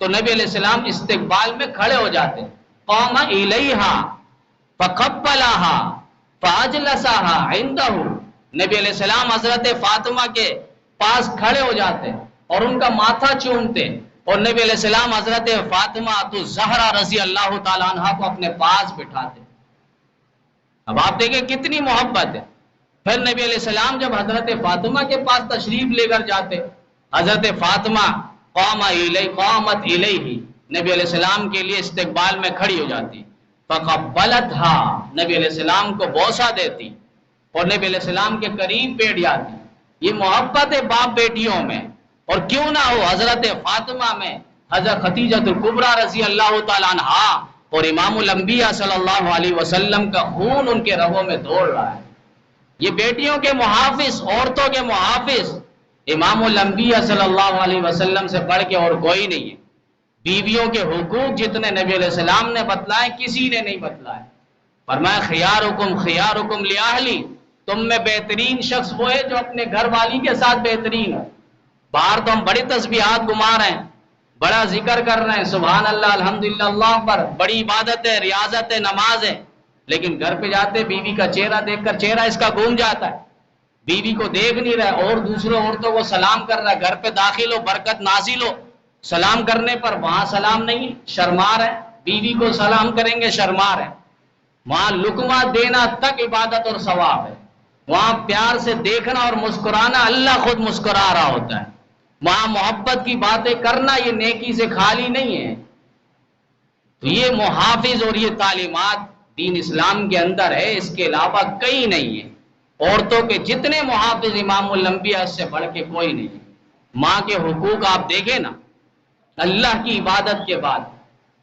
تو نبی علیہ السلام استقبال میں کھڑے ہو جاتے. قام الیہا فقبلہا فاجلسہا عندہ. نبی علیہ السلام حضرت فاطمہ کے پاس کھڑے ہو جاتے اور ان کا ماتھا چومتے، اور نبی علیہ السلام حضرت فاطمہ تو زہرا رضی اللہ تعالیٰ عنہ کو اپنے پاس بٹھاتے. اب آپ دیکھیں کتنی محبت ہے. پھر نبی علیہ السلام جب حضرت فاطمہ کے پاس تشریف لے کر جاتے، حضرت فاطمہ قامت الیہ، نبی علیہ السلام کے لیے استقبال میں کھڑی ہو جاتی. فقبلتھا، نبی علیہ السلام کو بوسہ دیتی اور نبی علیہ السلام کے قریب بیٹھ جاتی. یہ محبت ہے باپ بیٹیوں میں. اور کیوں نہ ہو حضرت فاطمہ میں، حضرت خدیجہ الکبریٰ رضی اللہ تعالیٰ عنہا اور امام الانبیاء صلی اللہ علیہ وسلم کا خون ان کے رگوں میں دوڑ رہا ہے. یہ بیٹیوں کے محافظ، عورتوں کے محافظ امام الانبیاء صلی اللہ علیہ وسلم سے بڑھ کے اور کوئی نہیں ہے. بیویوں کے حقوق جتنے نبی علیہ السلام نے بتلائے کسی نے نہیں بتلائے. فرمایا خیارکم خیارکم لأہلی، تم میں بہترین شخص وہ ہے جو اپنے گھر والی کے ساتھ بہترین ہو. باہر تو ہم بڑی تسبیحات گما رہے ہیں، بڑا ذکر کر رہے ہیں، سبحان اللہ الحمدللہ اللہ اکبر، بڑی عبادت ہے، ریاضت ہے، نماز ہے، لیکن گھر پہ جاتے بیوی کا چہرہ دیکھ کر چہرہ اس کا گھوم جاتا ہے. بیوی کو دیکھ نہیں رہا اور دوسروں عورتوں کو سلام کر رہا ہے. گھر پہ داخل ہو برکت نازل ہو، سلام کرنے پر وہاں سلام نہیں، شرما رہے. بیوی کو سلام کریں گے شرما رہے. وہاں لقمہ دینا تک عبادت اور ثواب ہے. وہاں پیار سے دیکھنا اور مسکرانا اللہ خود مسکرا رہا ہوتا ہے. وہاں محبت کی باتیں کرنا یہ نیکی سے خالی نہیں ہے. تو یہ محافظ اور یہ تعلیمات دین اسلام کے اندر ہے، اس کے علاوہ کئی نہیں ہے. عورتوں کے جتنے محافظ امام الانبیاء سے بڑھ کے کوئی نہیں ہے. ماں کے حقوق آپ دیکھیں نا، اللہ کی عبادت کے بعد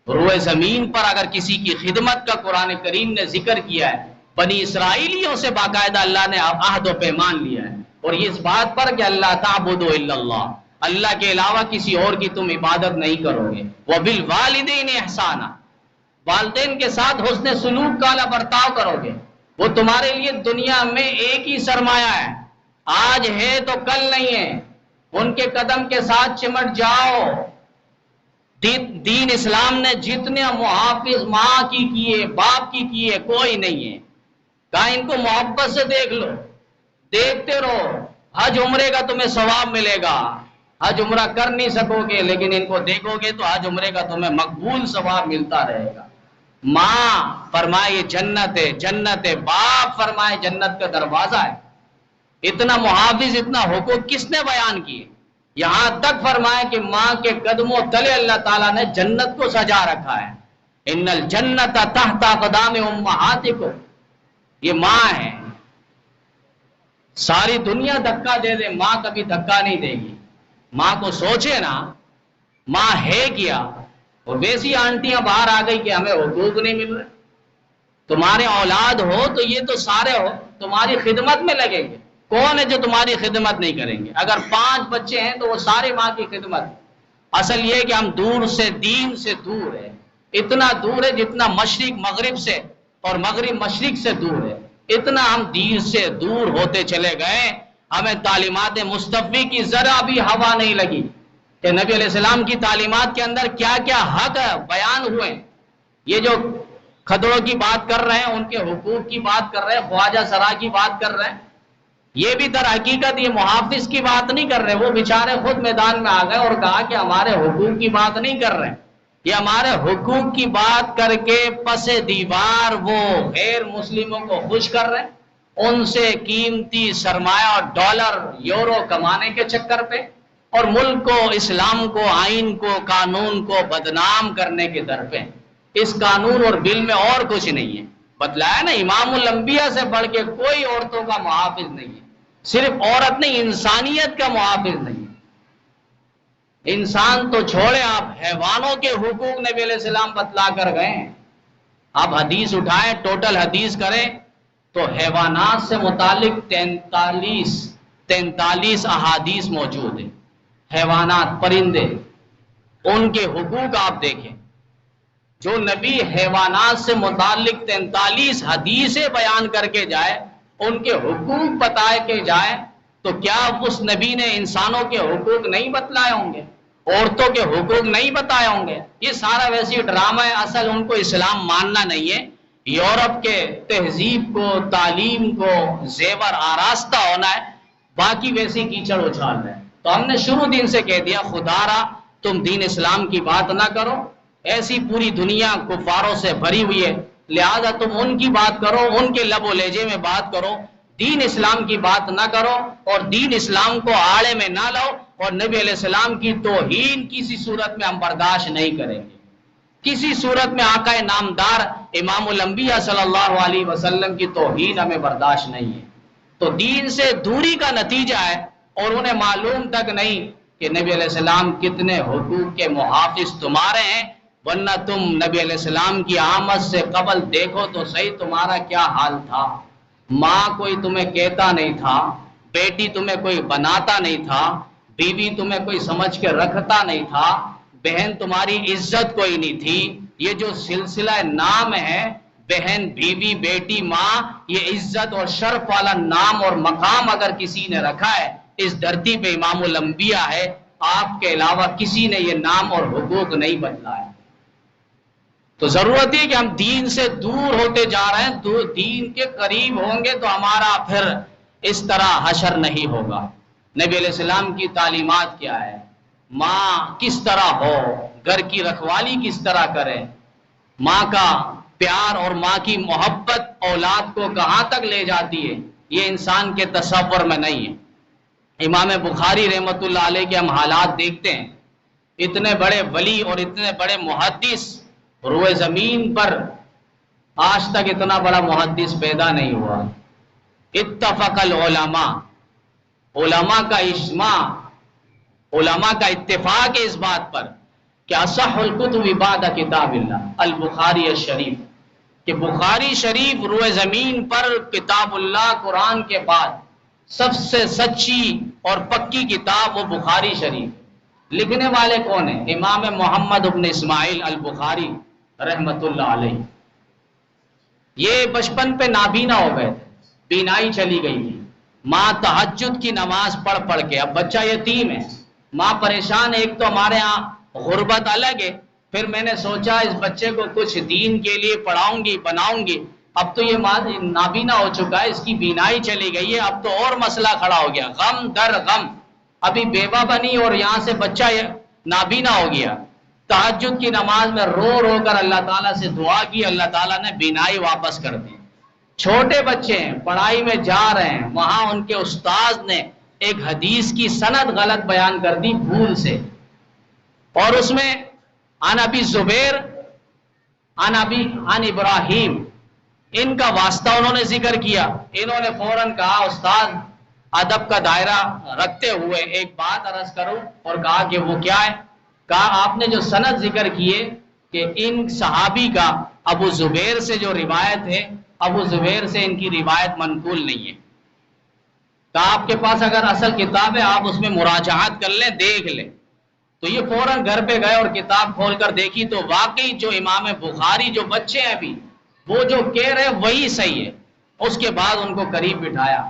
روئے زمین پر اگر کسی کی خدمت کا قرآن کریم نے ذکر کیا ہے، بنی اسرائیلیوں سے باقاعدہ اللہ نے عہد و پیمان لیا ہے. اور یہ اس بات پر کہ اللہ تعبدوا الا اللہ، اللہ کے علاوہ کسی اور کی تم عبادت نہیں کرو گے. وبالوالدین احسانا، والدین کے ساتھ حسن سلوک کا برتاؤ کرو گے. وہ تمہارے لیے دنیا میں ایک ہی سرمایہ ہے، آج ہے تو کل نہیں ہے. ان کے قدم کے ساتھ چمٹ جاؤ. دین اسلام نے جتنے محافظ ماں کی کیے، باپ کی کیے، کوئی نہیں ہے. کہا ان کو محبت سے دیکھ لو، دیکھتے رہو. حج عمرے کا تمہیں ثواب ملے گا. حج عمرہ کر نہیں سکو گے لیکن ان کو دیکھو گے تو حج عمرے کا تمہیں مقبول ثواب ملتا رہے گا. ماں فرمائے جنت ہے، جنت ہے. باپ فرمائے جنت کا دروازہ ہے. اتنا محافظ، اتنا حقوق کس نے بیان کیے؟ یہاں تک فرمائے کہ ماں کے قدموں تلے اللہ تعالیٰ نے جنت کو سجا رکھا ہے. ان الجنت تحت اقدام امہاتکم، یہ ماں ہے. ساری دنیا دھکا دے دے، ماں کبھی دھکا نہیں دے گی. ماں کو سوچے نا، ماں ہے کیا؟ اور ویسی آنٹیاں باہر آ گئی کہ ہمیں حقوق نہیں مل رہے. تمہارے اولاد ہو تو یہ تو سارے ہو تمہاری خدمت میں لگیں گے. کون ہے جو تمہاری خدمت نہیں کریں گے؟ اگر 5 بچے ہیں تو وہ سارے ماں کی خدمت. اصل یہ کہ ہم دور سے، دین سے دور ہے. اتنا دور ہے جتنا مشرق مغرب سے اور مغرب مشرق سے دور ہے. اتنا ہم دین سے دور ہوتے چلے گئے. ہمیں تعلیمات مصطفی کی ذرا بھی ہوا نہیں لگی کہ نبی علیہ السلام کی تعلیمات کے اندر کیا کیا حق بیان ہوئے. یہ جو کھدڑوں کی بات کر رہے ہیں، ان کے حقوق کی بات کر رہے ہیں، خواجہ سرا کی بات کر رہے ہیں، یہ بھی در حقیقت یہ محافظ کی بات نہیں کر رہے. وہ بیچارے خود میدان میں آ گئے اور کہا کہ ہمارے حقوق کی بات نہیں کر رہے. یہ ہمارے حقوق کی بات کر کے پس دیوار وہ غیر مسلموں کو خوش کر رہے ہیں، ان سے قیمتی سرمایہ اور ڈالر یورو کمانے کے چکر پہ، اور ملک کو، اسلام کو، آئین کو، قانون کو بدنام کرنے کے در پہ. اس قانون اور بل میں اور کچھ نہیں ہے. بتلایا نا، امام الانبیاء سے بڑھ کے کوئی عورتوں کا محافظ نہیں ہے. صرف عورت نہیں، انسانیت کا محافظ نہیں ہے. انسان تو چھوڑے آپ، حیوانوں کے حقوق نبی علیہ السلام بتلا کر گئے. آپ حدیث اٹھائیں، ٹوٹل حدیث کریں تو حیوانات سے متعلق 43 احادیث موجود ہیں. حیوانات، پرندے، ان کے حقوق آپ دیکھیں. جو نبی حیوانات سے متعلق 43 حدیثیں بیان کر کے جائے، ان کے حقوق بتائے کے جائے، تو کیا اس نبی نے انسانوں کے حقوق نہیں بتلائے ہوں گے؟ عورتوں کے حقوق نہیں بتائے ہوں گے؟ یہ سارا ویسی ڈرامہ ہے. اصل ان کو اسلام ماننا نہیں ہے. یورپ کے تہذیب کو، تعلیم کو زیور آراستہ ہونا ہے، باقی ویسی کیچڑ اچھال ہے. تو ہم نے شروع دن سے کہہ دیا، خدا را تم دین اسلام کی بات نہ کرو. ایسی پوری دنیا کفاروں سے بھری ہوئی ہے، لہذا تم ان کی بات کرو، ان کے لب و لہجے میں بات کرو، دین اسلام کی بات نہ کرو، اور دین اسلام کو آڑے میں نہ لاؤ. اور نبی علیہ السلام کی توہین کسی صورت میں ہم برداشت نہیں کریں گے. کسی صورت میں آقا نامدار امام الانبیاء صلی اللہ علیہ وسلم کی توہین ہمیں برداشت نہیں ہے۔ تو دین سے دوری کا نتیجہ ہے، اور انہیں معلوم تک نہیں کہ نبی علیہ السلام کتنے حقوق کے محافظ تمہارے ہیں، ورنہ تم نبی علیہ السلام کی آمد سے قبل دیکھو تو صحیح تمہارا کیا حال تھا۔ ماں کوئی تمہیں کہتا نہیں تھا، بیٹی تمہیں کوئی بناتا نہیں تھا، بیوی تمہیں کوئی سمجھ کے رکھتا نہیں تھا، بہن تمہاری عزت کوئی نہیں تھی۔ یہ جو سلسلہ نام ہے، بہن، بیوی، بیٹی، ماں، یہ عزت اور شرف والا نام اور مقام اگر کسی نے رکھا ہے اس دھرتی پہ امام الانبیاء ہے، آپ کے علاوہ کسی نے یہ نام اور حقوق نہیں بدلا ہے۔ تو ضرورت ہے کہ ہم دین سے دور ہوتے جا رہے ہیں، دین کے قریب ہوں گے تو ہمارا پھر اس طرح حشر نہیں ہوگا۔ نبی علیہ السلام کی تعلیمات کیا ہے؟ ماں کس طرح ہو، گھر کی رکھوالی کس طرح کرے، ماں کا پیار اور ماں کی محبت اولاد کو کہاں تک لے جاتی ہے، یہ انسان کے تصور میں نہیں ہے۔ امام بخاری رحمۃ اللہ علیہ کے ہم حالات دیکھتے ہیں، اتنے بڑے ولی اور اتنے بڑے محدث، روئے زمین پر آج تک اتنا بڑا محدث پیدا نہیں ہوا۔ اتفق العلماء، علماء کا اجماع، علماء کا اتفاق ہے اس بات پر کہ اصح الکتب بعد کتاب اللہ البخاری الشریف، کہ بخاری شریف روئے زمین پر کتاب اللہ قرآن کے بعد سب سے سچی اور پکی کتاب وہ بخاری شریف۔ لکھنے والے کون ہیں؟ امام محمد ابن اسماعیل البخاری رحمت اللہ علیہ۔ یہ بچپن پہ نابینا ہو گئے تھے، بینائی چلی گئی تھی، ماں تہجد کی نماز پڑھ پڑھ کے، اب بچہ یتیم ہے، ماں پریشان ہے، ایک تو ہمارے ہاں غربت الگ ہے، پھر میں نے سوچا اس بچے کو کچھ دین کے لیے پڑھاؤں گی، بناؤں گی، اب تو یہ نابینا ہو چکا ہے، اس کی بینائی چلی گئی ہے، اب تو اور مسئلہ کھڑا ہو گیا، غم در غم، ابھی بیوہ بنی اور یہاں سے بچہ نابینا ہو گیا۔ تہجد کی نماز میں رو رو کر اللہ تعالیٰ سے دعا کی، اللہ تعالیٰ نے بینائی واپس کر دی۔ چھوٹے بچے ہیں، پڑھائی میں جا رہے ہیں، وہاں ان کے استاذ نے ایک حدیث کی سند غلط بیان کر دی بھول سے، اور اس میں عن ابی زبیر عن ابراہیم، ان کا واسطہ انہوں نے ذکر کیا۔ انہوں نے فوراً کہا استاد ادب کا دائرہ رکھتے ہوئے ایک بات عرض کروں، اور کہا کہ وہ کیا ہے؟ کہا آپ نے جو سند ذکر کیے کہ ان صحابی کا ابو زبیر سے جو روایت ہے، ابو زبیر سے ان کی روایت منقول نہیں ہے۔ کہا آپ کے پاس اگر اصل کتاب ہے آپ اس میں مراجعات کر لیں، دیکھ لیں۔ تو یہ فوراً گھر پہ گئے اور کتاب کھول کر دیکھی تو واقعی جو امام بخاری جو بچے ہیں ابھی وہ جو کہہ رہے وہی صحیح ہے۔ اس کے بعد ان کو قریب بٹھایا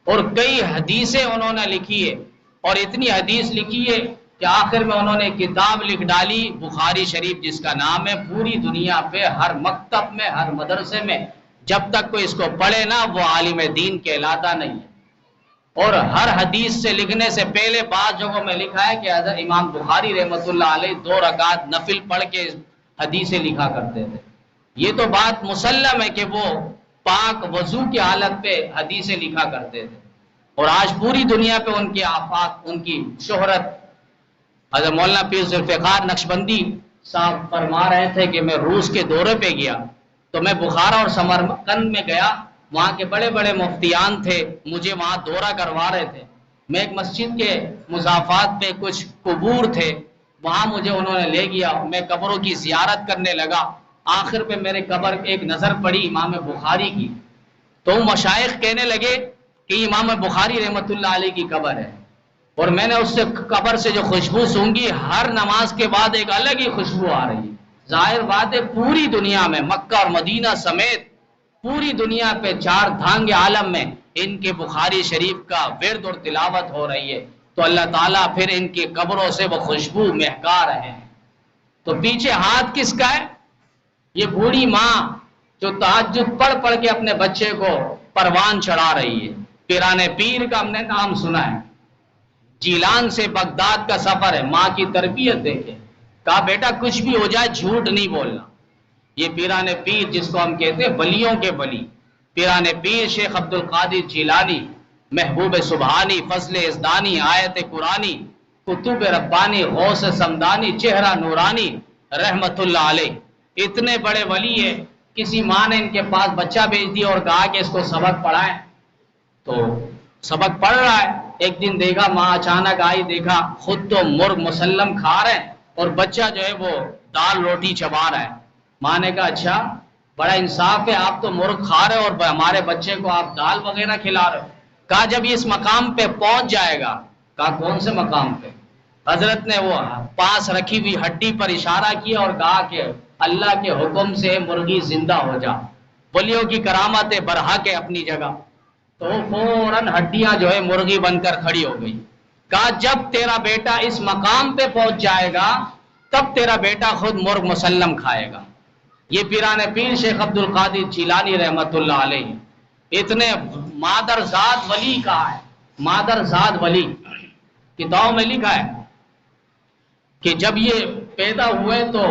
اور کئی حدیثیں انہوں نے لکھی ہے، اور اتنی حدیث لکھی ہے کہ آخر میں انہوں نے کتاب لکھ ڈالی بخاری شریف، جس کا نام ہے پوری دنیا پہ ہر مکتب میں، ہر مدرسے میں جب تک کوئی اس کو پڑھے نا وہ عالم دین کہلاتا نہیں ہے۔ اور ہر حدیث سے لکھنے سے پہلے بعض جگہوں میں لکھا ہے کہ حضرت امام بخاری رحمۃ اللہ علیہ 2 رکعت نفل پڑھ کے حدیثیں لکھا کرتے تھے۔ یہ تو بات مسلم ہے کہ وہ پاک وضو کی حالت پہ حدیثیں لکھا کرتے تھے، اور آج پوری دنیا پہ ان کے آفاق، ان کی شہرت۔ حضرت مولانا پیر ذوالفقار نقشبندی صاحب فرما رہے تھے کہ میں روس کے دورے پہ گیا تو میں بخارا اور سمرقند میں گیا، وہاں کے بڑے بڑے مفتیان تھے، مجھے وہاں دورہ کروا رہے تھے۔ میں ایک مسجد کے مضافات پہ کچھ قبور تھے، وہاں مجھے انہوں نے لے گیا، میں قبروں کی زیارت کرنے لگا۔ آخر پہ میرے قبر ایک نظر پڑی امام بخاری کی، تو مشائخ کہنے لگے کہ امام بخاری رحمۃ اللہ علیہ کی قبر ہے، اور میں نے اس سے قبر سے جو خوشبو سونگی، ہر نماز کے بعد ایک الگ ہی خوشبو آ رہی ہے۔ ظاہر بات ہے پوری دنیا میں، مکہ اور مدینہ سمیت پوری دنیا پہ 4 دھانگ عالم میں ان کے بخاری شریف کا ورد اور تلاوت ہو رہی ہے، تو اللہ تعالیٰ پھر ان کی قبروں سے وہ خوشبو مہکا رہے ہیں۔ تو پیچھے ہاتھ کس کا ہے؟ یہ بوڑھی ماں جو تہجد پڑھ پڑھ کے اپنے بچے کو پروان چڑھا رہی ہے۔ پیران پیر کا ہم نے نام سنا ہے، جیلان سے بغداد کا سفر ہے، ماں کی تربیت دیکھے، کہا بیٹا کچھ بھی ہو جائے جھوٹ نہیں بولنا۔ یہ پیران پیر جس کو ہم کہتے ہیں ولیوں کے ولی، پیران پیر شیخ عبد القادر جیلانی، محبوب سبحانی، فضل ازدانی، آیت قرآنی، کتب ربانی، غوث سمدانی، چہرہ نورانی، رحمت اللہ علیہ اتنے بڑے ولی ہے، کسی ماں نے ان کے پاس بچہ بھیج دیا اور کہا کہ اس کو سبق پڑھائیں، تو سبق پڑھ رہا ہے۔ ایک دن دیکھا ماں اچانک آئی، دیکھا خود تو مرغ مسلم کھا رہے ہیں اور بچہ جو ہے وہ دال روٹی چبا رہا ہے۔ ماں نے کہا اچھا بڑا انصاف ہے، آپ تو مرغ کھا رہے ہو اور ہمارے بچے کو آپ دال وغیرہ کھلا رہے ہو۔ کہا جب یہ اس مقام پہ پہنچ جائے گا۔ کہا کون سے مقام پہ؟ حضرت نے وہ پاس رکھی ہوئی ہڈی پر اشارہ کیا اور کہا کہ اللہ کے حکم سے مرغی زندہ ہو جا، ولیوں کی کرامت برحق ہے اپنی جگہ۔ تو فوراً ہڈیاں جو ہے مرغی بن کر کھڑی ہو گئی۔ کہا جب تیرا بیٹا اس مقام پہ پہنچ جائے گا تب تیرا بیٹا خود مرغ مسلم کھائے گا۔ یہ پیران پیر شیخ عبد القادر جیلانی رحمت اللہ علیہ اتنے مادرزاد ولی کہا ہے، مادرزاد ولی۔ کتابوں میں لکھا ہے کہ جب یہ پیدا ہوئے تو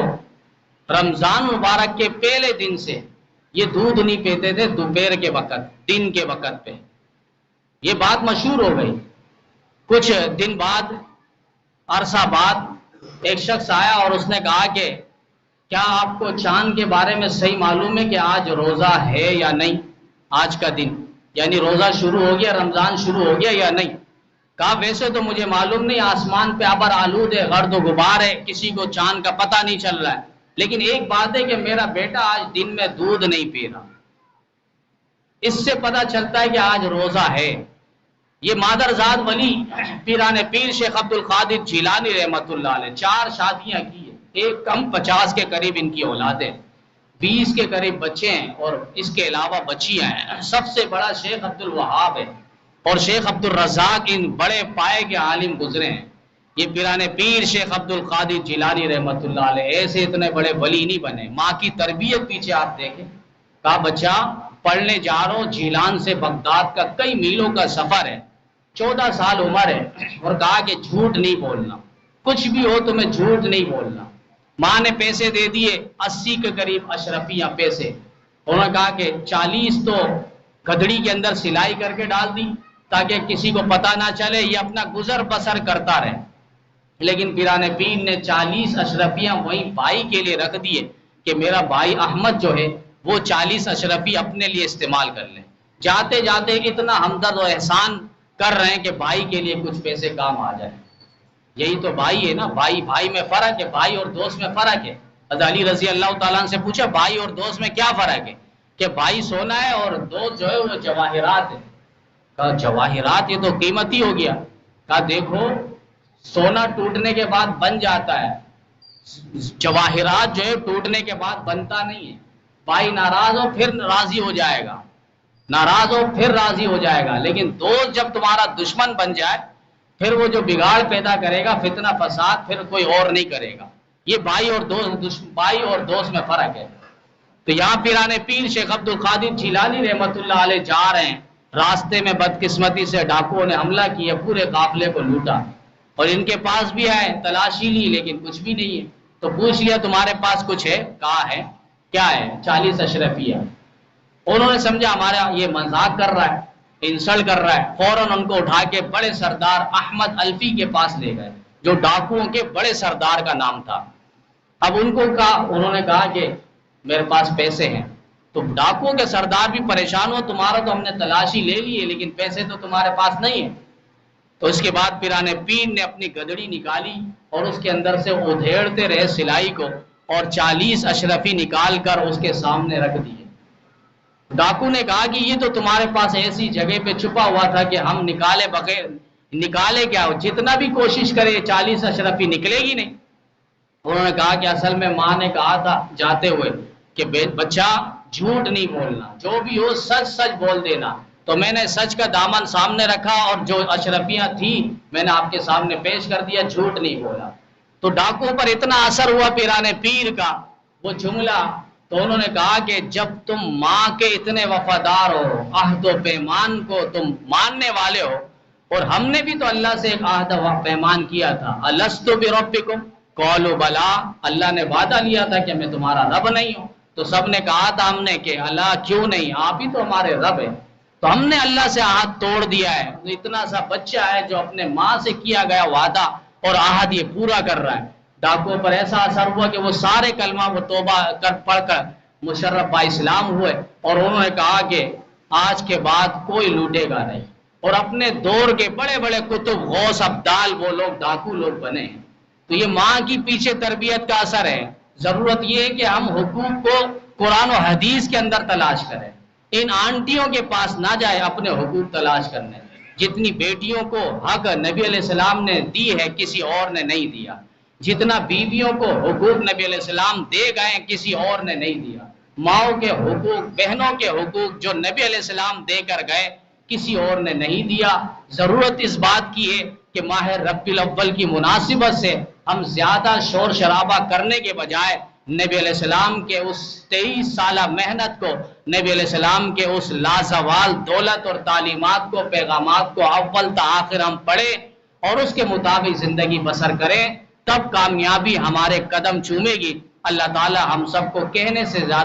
رمضان مبارک کے پہلے دن سے یہ دودھ نہیں پیتے تھے، دوپہر کے وقت، دن کے وقت پہ۔ یہ بات مشہور ہو گئی۔ کچھ دن بعد، عرصہ بعد، ایک شخص آیا اور اس نے کہا کہ کیا آپ کو چاند کے بارے میں صحیح معلوم ہے کہ آج روزہ ہے یا نہیں؟ آج کا دن یعنی روزہ شروع ہو گیا، رمضان شروع ہو گیا یا نہیں؟ کہا ویسے تو مجھے معلوم نہیں، آسمان پہ ابر آلود ہے، گرد و غبار ہے، کسی کو چاند کا پتہ نہیں چل رہا ہے، لیکن ایک بات ہے کہ میرا بیٹا آج دن میں دودھ نہیں پی رہا، اس سے پتہ چلتا ہے کہ آج روزہ ہے۔ یہ مادرزاد ولی پیران پیر شیخ عبد القادر جیلانی رحمت اللہ علیہ 4 شادیاں کی ہیں، ایک کم 50 کے قریب ان کی اولادیں، 20 کے قریب بچے ہیں اور اس کے علاوہ بچیاں ہیں۔ سب سے بڑا شیخ عبد الوہاب ہے اور شیخ عبد الرزاق ان بڑے پائے کے عالم گزرے ہیں۔ یہ پیران پیر شیخ عبد القادر جیلانی رحمت اللہ علیہ ایسے اتنے بڑے ولی نہیں بنے۔ ماں کی تربیت پیچھے آپ دیکھیں، کہا بچہ پڑھنے جا رہا ہوں، جیلان سے بغداد کا کئی میلوں کا سفر ہے، 14 سال عمر ہے، اور کہا کہ جھوٹ نہیں بولنا، کچھ بھی ہو تمہیں جھوٹ نہیں بولنا۔ ماں نے پیسے دے دیے 80 کے قریب اشرفیاں پیسے، انہوں نے کہا کہ 40 تو گدڑی کے اندر سلائی کر کے ڈال دی تاکہ کسی کو پتہ نہ چلے، یہ اپنا گزر بسر کرتا رہے۔ لیکن پیران پیر نے 40 اشرفیاں وہیں بھائی کے لیے رکھ دیے کہ میرا بھائی احمد جو ہے وہ 40 اشرفی اپنے لیے استعمال کر لے۔ جاتے جاتے اتنا ہمدرد و احسان کر رہے ہیں کہ بھائی کے لیے کچھ پیسے کام آ جائے۔ یہی تو بھائی ہے نا، بھائی بھائی میں فرق ہے، بھائی اور دوست میں فرق ہے۔ حضرت علی رضی اللہ تعالیٰ عنہ سے پوچھا بھائی اور دوست میں کیا فرق ہے؟ کہ بھائی سونا ہے اور دوست جو ہے وہ جواہرات ہے۔ کہا جواہرات یہ تو قیمتی ہو گیا۔ کہا دیکھو سونا ٹوٹنے کے بعد بن جاتا ہے، جواہرات جو ہے ٹوٹنے کے بعد بنتا نہیں ہے۔ بھائی ناراض ہو پھر راضی ہو جائے گا، ناراض ہو پھر راضی ہو جائے گا، لیکن دوست جب تمہارا دشمن بن جائے پھر وہ جو بگاڑ پیدا کرے گا، فتنہ فساد، پھر کوئی اور نہیں کرے گا۔ یہ بھائی اور دوست میں فرق ہے۔ تو یہاں پیران پیر شیخ عبد القادر جیلانی رحمت اللہ علیہ جا رہے ہیں، راستے میں بدقسمتی سے ڈاکوؤں نے حملہ کیا، پورے قافلے کو لوٹا، اور ان کے پاس بھی آئے، تلاشی لی لیکن کچھ بھی نہیں ہے۔ تو پوچھ لیا تمہارے پاس کچھ ہے؟ کہا ہے۔ کیا ہے؟ 40 اشرفیہ۔ انہوں نے سمجھا ہمارا یہ مذاق کر رہا ہے، انسلٹ کر رہا ہے، فوراً ان کو اٹھا کے بڑے سردار احمد الفی کے پاس لے گئے، جو ڈاکوؤں کے بڑے سردار کا نام تھا۔ اب ان کو کہا، انہوں نے کہا کہ میرے پاس پیسے ہیں۔ تو ڈاکوؤں کے سردار بھی پریشان ہو، تمہارا تو ہم نے تلاشی لے لی ہے لیکن پیسے تو تمہارے پاس نہیں ہیں۔ تو اس کے بعد پیران پیر نے اپنی گدڑی نکالی اور اس کے اندر سے ادھیڑتے رہے سلائی کو، اور 40 اشرفی نکال کر اس کے سامنے رکھ دیے۔ ڈاکو نے کہا کہ یہ تو تمہارے پاس ایسی جگہ پہ چھپا ہوا تھا کہ ہم نکالے بغیر نکالے کیا، جتنا بھی کوشش کرے 40 اشرفی نکلے گی نہیں۔ انہوں نے کہا کہ اصل میں ماں نے کہا تھا جاتے ہوئے کہ بچہ جھوٹ نہیں بولنا، جو بھی ہو سچ سچ بول دینا۔ تو میں نے سچ کا دامن سامنے رکھا اور جو اشرفیاں تھی میں نے آپ کے سامنے پیش کر دیا، جھوٹ نہیں بولا۔ تو ڈاکو پر اتنا اثر ہوا پیران پیر کا وہ جملہ، تو انہوں نے کہا کہ جب تم ماں کے اتنے وفادار ہو، عہد و پیمان کو تم ماننے والے ہو، اور ہم نے بھی تو اللہ سے ایک عہد و پیمان کیا تھا، الست بربکم قالوا بلا، اللہ نے وعدہ لیا تھا کہ میں تمہارا رب نہیں ہوں۔ تو سب نے کہا تھا ہم نے کہ اللہ کیوں نہیں، آپ ہی تو ہمارے رب ہیں۔ تو ہم نے اللہ سے عہد توڑ دیا ہے۔ اتنا سا بچہ ہے جو اپنے ماں سے کیا گیا وعدہ اور عہد یہ پورا کر رہا ہے۔ ڈاکوؤں پر ایسا اثر ہوا کہ وہ سارے کلمہ وہ توبہ کر پڑھ کر مشرف با اسلام ہوئے، اور انہوں نے کہا کہ آج کے بعد کوئی لوٹے گا نہیں، اور اپنے دور کے بڑے بڑے کتب غوث ابدال وہ لوگ ڈاکو لوگ بنے۔ تو یہ ماں کی پیچھے تربیت کا اثر ہے۔ ضرورت یہ ہے کہ ہم حقوق کو قرآن و حدیث کے اندر تلاش کریں، ان آنٹیوں کے پاس نہ جائے اپنے حقوق تلاش کرنے۔ جتنی بیٹیوں کو حق نبی علیہ السلام نے دی ہے کسی اور نے نہیں دیا، جتنا بیویوں کو حقوق نبی علیہ السلام دے گئے کسی اور نے نہیں دیا، ماؤں کے حقوق، بہنوں کے حقوق جو نبی علیہ السلام دے کر گئے کسی اور نے نہیں دیا۔ ضرورت اس بات کی ہے کہ ماہ ربیع الاول کی مناسبت سے ہم زیادہ شور شرابہ کرنے کے بجائے نبی علیہ السلام کے اس 23 سالہ محنت کو، نبی علیہ السلام کے اس لازوال دولت اور تعلیمات کو، پیغامات کو اول تا آخر ہم پڑھیں اور اس کے مطابق زندگی بسر کریں، تب کامیابی ہمارے قدم چومے گی۔ اللہ تعالی ہم سب کو کہنے سے زیادہ